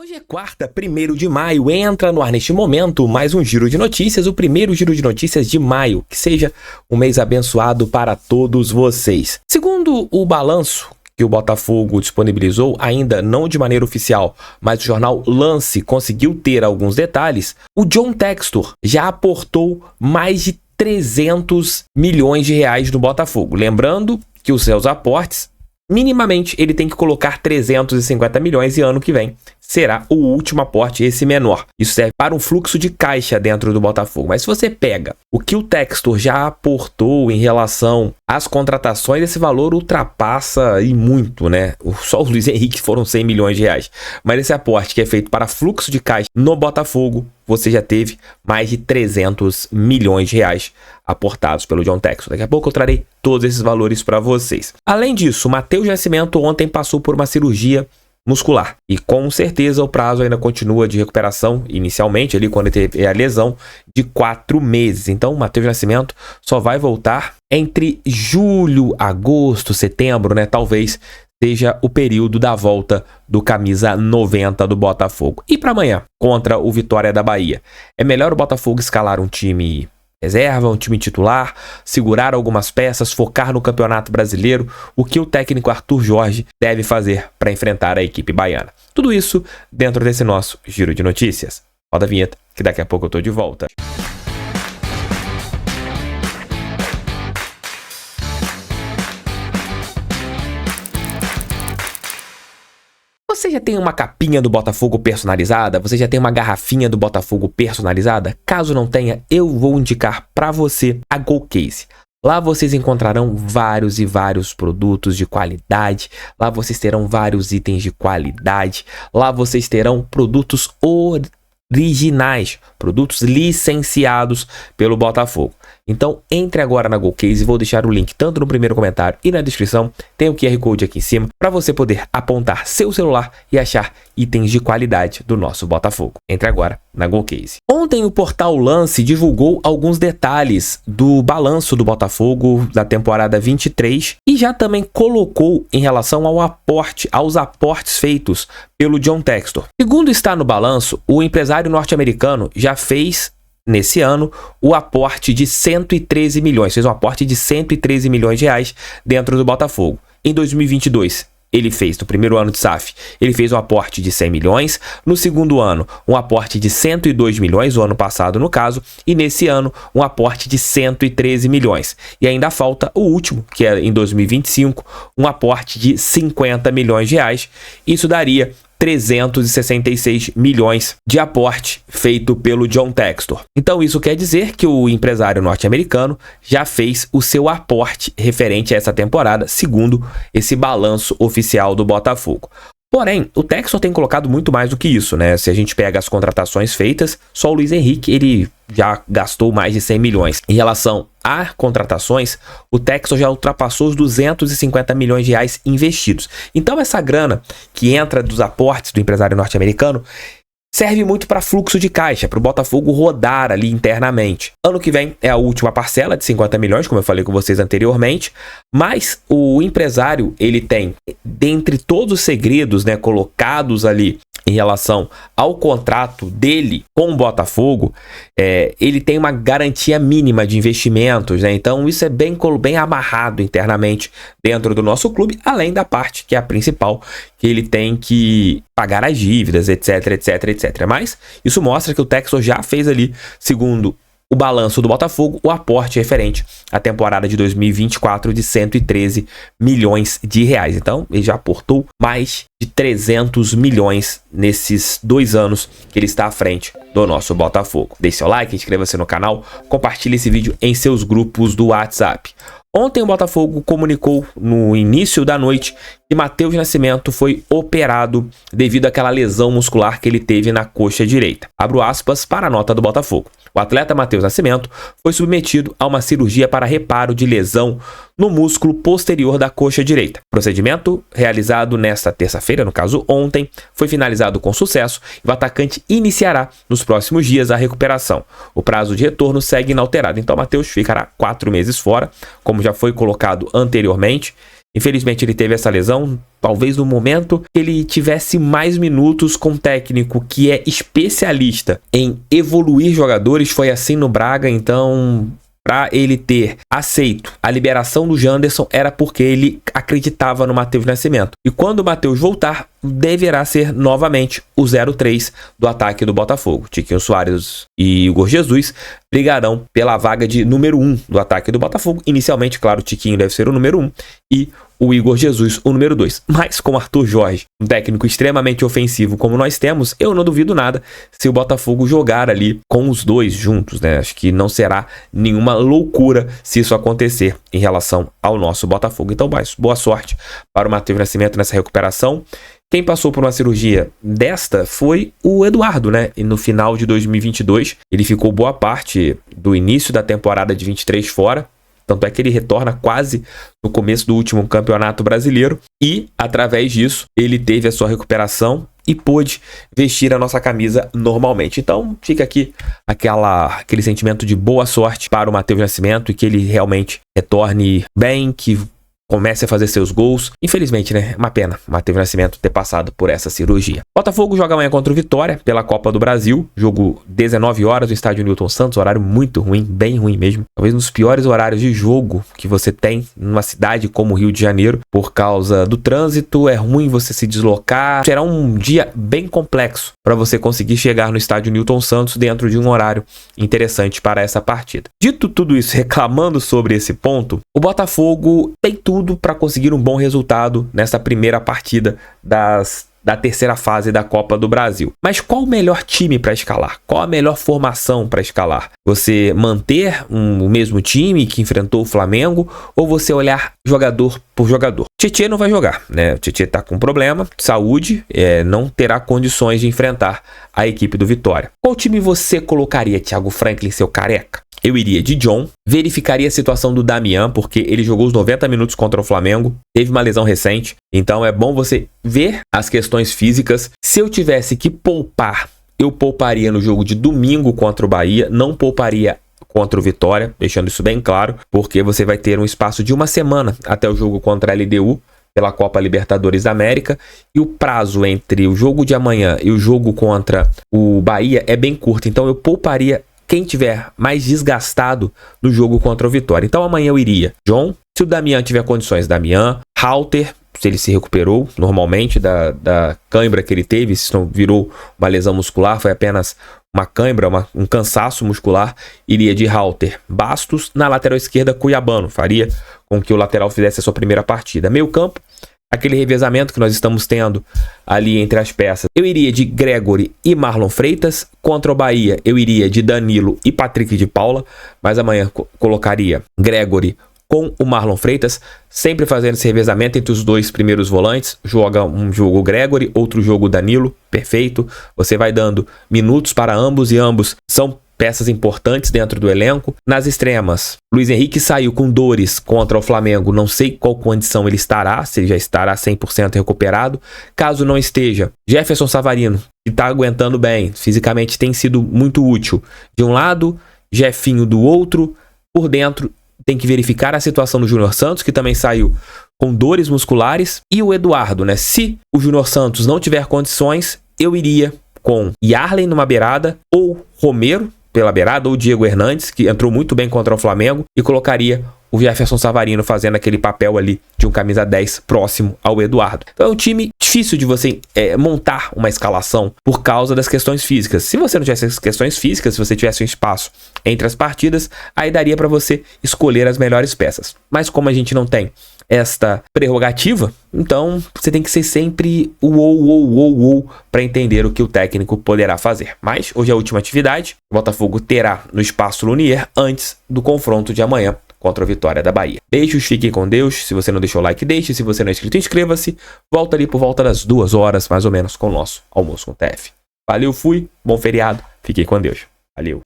Hoje é quarta, 1º de maio, entra no ar neste momento mais um giro de notícias, o primeiro giro de notícias de maio, que seja um mês abençoado para todos vocês. Segundo o balanço que o Botafogo disponibilizou, ainda não de maneira oficial, mas o jornal Lance conseguiu ter alguns detalhes, o John Textor já aportou mais de 300 milhões de reais no Botafogo. Lembrando que os seus aportes, minimamente, ele tem que colocar 350 milhões e ano que vem será o último aporte, esse menor. Isso serve para um fluxo de caixa dentro do Botafogo. Mas se você pega o que o Textor já aportou em relação às contratações, esse valor ultrapassa e muito, né? Só o Luiz Henrique foram 100 milhões de reais. Mas esse aporte que é feito para fluxo de caixa no Botafogo, você já teve mais de 300 milhões de reais aportados pelo John Textor. Daqui a pouco eu trarei todos esses valores para vocês. Além disso, o Matheus Nascimento ontem passou por uma cirurgia muscular. E com certeza o prazo ainda continua de recuperação, inicialmente ali quando ele teve a lesão, de 4 meses. Então o Matheus Nascimento só vai voltar entre julho, agosto, setembro, né? Talvez seja o período da volta do camisa 90 do Botafogo. E para amanhã, contra o Vitória da Bahia, é melhor o Botafogo escalar um time reserva, um time titular, segurar algumas peças, focar no Campeonato Brasileiro, o que o técnico Arthur Jorge deve fazer para enfrentar a equipe baiana. Tudo isso dentro desse nosso giro de notícias. Roda a vinheta, que daqui a pouco eu tô de volta. Você já tem uma capinha do Botafogo personalizada? Você já tem uma garrafinha do Botafogo personalizada? Caso não tenha, eu vou indicar para você a GoCase. Lá vocês encontrarão vários e vários produtos de qualidade. Lá vocês terão vários itens de qualidade. Lá vocês terão produtos originais, produtos licenciados pelo Botafogo. Então entre agora na GoCase, vou deixar o link tanto no primeiro comentário e na descrição, tem o QR Code aqui em cima, para você poder apontar seu celular e achar itens de qualidade do nosso Botafogo. Entre agora na GoCase. Ontem o portal Lance divulgou alguns detalhes do balanço do Botafogo da temporada 23 e já também colocou em relação aos aportes feitos pelo John Textor. Segundo está no balanço, o empresário norte-americano já fez nesse ano o aporte de 113 milhões, fez um aporte de 113 milhões de reais dentro do Botafogo. Em 2022, ele fez, no primeiro ano de SAF, ele fez um aporte de 100 milhões, no segundo ano, um aporte de 102 milhões, o ano passado no caso, e nesse ano, um aporte de 113 milhões. E ainda falta o último, que é em 2025, um aporte de 50 milhões de reais. Isso daria 366 milhões de aporte feito pelo John Textor. Então isso quer dizer que o empresário norte-americano já fez o seu aporte referente a essa temporada, segundo esse balanço oficial do Botafogo. Porém, o Textor tem colocado muito mais do que isso, né? Se a gente pega as contratações feitas, só o Luiz Henrique, ele já gastou mais de 100 milhões. Em relação a contratações, o Textor já ultrapassou os 250 milhões de reais investidos. Então essa grana que entra dos aportes do empresário norte-americano serve muito para fluxo de caixa, para o Botafogo rodar ali internamente. Ano que vem é a última parcela de 50 milhões, como eu falei com vocês anteriormente, mas o empresário, ele tem, dentre todos os segredos, né, colocados ali em relação ao contrato dele com o Botafogo, ele tem uma garantia mínima de investimentos, né? Então isso é bem amarrado internamente dentro do nosso clube, além da parte que é a principal, que ele tem que pagar as dívidas, etc, etc, etc. Mas isso mostra que o Textor já fez ali, segundo o balanço do Botafogo, o aporte referente à temporada de 2024 de 113 milhões de reais. Então, ele já aportou mais de 300 milhões nesses 2 anos que ele está à frente do nosso Botafogo. Deixe seu like, inscreva-se no canal, compartilhe esse vídeo em seus grupos do WhatsApp. Ontem o Botafogo comunicou no início da noite que Matheus Nascimento foi operado devido àquela lesão muscular que ele teve na coxa direita. Abro aspas para a nota do Botafogo. O atleta Matheus Nascimento foi submetido a uma cirurgia para reparo de lesão no músculo posterior da coxa direita. O procedimento, realizado nesta terça-feira, no caso ontem, foi finalizado com sucesso e o atacante iniciará nos próximos dias a recuperação. O prazo de retorno segue inalterado, então Matheus ficará 4 meses fora, como já foi colocado anteriormente. Infelizmente ele teve essa lesão, talvez no momento que ele tivesse mais minutos com um técnico que é especialista em evoluir jogadores. Foi assim no Braga, então para ele ter aceito a liberação do Janderson era porque ele acreditava no Matheus Nascimento. E quando o Matheus voltar, deverá ser novamente o 03 do ataque do Botafogo. Tiquinho Soares e Igor Jesus brigarão pela vaga de número 1 do ataque do Botafogo. Inicialmente, claro, o Tiquinho deve ser o número 1 e o Igor Jesus o número 2. Mas com Arthur Jorge, um técnico extremamente ofensivo como nós temos, eu não duvido nada se o Botafogo jogar ali com os dois juntos, né? Acho que não será nenhuma loucura se isso acontecer em relação ao nosso Botafogo. Então, boa sorte para o Matheus Nascimento nessa recuperação. Quem passou por uma cirurgia desta foi o Eduardo, né? E no final de 2022, ele ficou boa parte do início da temporada de 23 fora. Tanto é que ele retorna quase no começo do último campeonato brasileiro. E, através disso, ele teve a sua recuperação e pôde vestir a nossa camisa normalmente. Então, fica aqui aquele sentimento de boa sorte para o Matheus Nascimento e que ele realmente retorne bem, que comece a fazer seus gols. Infelizmente, né? Uma pena o Matheus Nascimento ter passado por essa cirurgia. Botafogo joga amanhã contra o Vitória pela Copa do Brasil. Jogo 19 horas no estádio Newton Santos. Horário muito ruim, bem ruim mesmo. Talvez um dos piores horários de jogo que você tem numa cidade como o Rio de Janeiro. Por causa do trânsito, é ruim você se deslocar. Será um dia bem complexo para você conseguir chegar no estádio Newton Santos dentro de um horário interessante para essa partida. Dito tudo isso, reclamando sobre esse ponto, o Botafogo tem tudo para conseguir um bom resultado nessa primeira partida da terceira fase da Copa do Brasil. Mas qual o melhor time para escalar? Qual a melhor formação para escalar? Você manter o mesmo time que enfrentou o Flamengo ou você olhar jogador por jogador? Tietê não vai jogar, né? O Tietê tá com problema de saúde, não terá condições de enfrentar a equipe do Vitória. Qual time você colocaria, Thiago Franklin, seu careca? Eu iria de John, verificaria a situação do Damian, porque ele jogou os 90 minutos contra o Flamengo, teve uma lesão recente, então é bom você ver as questões físicas. Se eu tivesse que poupar, eu pouparia no jogo de domingo contra o Bahia, não pouparia contra o Vitória, deixando isso bem claro, porque você vai ter um espaço de uma semana até o jogo contra a LDU, pela Copa Libertadores da América, e o prazo entre o jogo de amanhã e o jogo contra o Bahia é bem curto, então eu pouparia quem tiver mais desgastado no jogo contra o Vitória. Então amanhã eu iria John, se o Damian tiver condições, Damian, Halter, se ele se recuperou normalmente da cãibra que ele teve, se não virou uma lesão muscular, foi apenas uma cãibra, um cansaço muscular, iria de Halter. Bastos, na lateral esquerda, Cuiabano, faria com que o lateral fizesse a sua primeira partida. Meio campo, aquele revezamento que nós estamos tendo ali entre as peças. Eu iria de Gregory e Marlon Freitas. Contra o Bahia, eu iria de Danilo e Patrick de Paula. Mas amanhã colocaria Gregory com o Marlon Freitas, sempre fazendo esse revezamento entre os dois primeiros volantes. Joga um jogo Gregory, outro jogo Danilo. Perfeito. Você vai dando minutos para ambos e ambos são peças importantes dentro do elenco. Nas extremas, Luiz Henrique saiu com dores contra o Flamengo. Não sei qual condição ele estará, se ele já estará 100% recuperado. Caso não esteja, Jefferson Savarino, que está aguentando bem, fisicamente tem sido muito útil. De um lado, Jefinho do outro. Por dentro, tem que verificar a situação do Júnior Santos, que também saiu com dores musculares. E o Eduardo, né? Se o Júnior Santos não tiver condições, eu iria com Yarley numa beirada ou Romero pela beirada, ou Diego Hernandes, que entrou muito bem contra o Flamengo, e colocaria o Jefferson Savarino fazendo aquele papel ali de um camisa 10 próximo ao Eduardo. Então é um time difícil de você montar uma escalação por causa das questões físicas. Se você não tivesse as questões físicas, se você tivesse um espaço entre as partidas, aí daria para você escolher as melhores peças. Mas como a gente não tem esta prerrogativa, então você tem que ser sempre o para entender o que o técnico poderá fazer. Mas hoje é a última atividade, o Botafogo terá no Espaço Lunier antes do confronto de amanhã contra a Vitória da Bahia. Beijos, fiquem com Deus. Se você não deixou o like, deixe. Se você não é inscrito, inscreva-se. Volta ali por volta das 2 horas, mais ou menos, com o nosso Almoço com TF. Valeu, fui. Bom feriado. Fiquem com Deus. Valeu.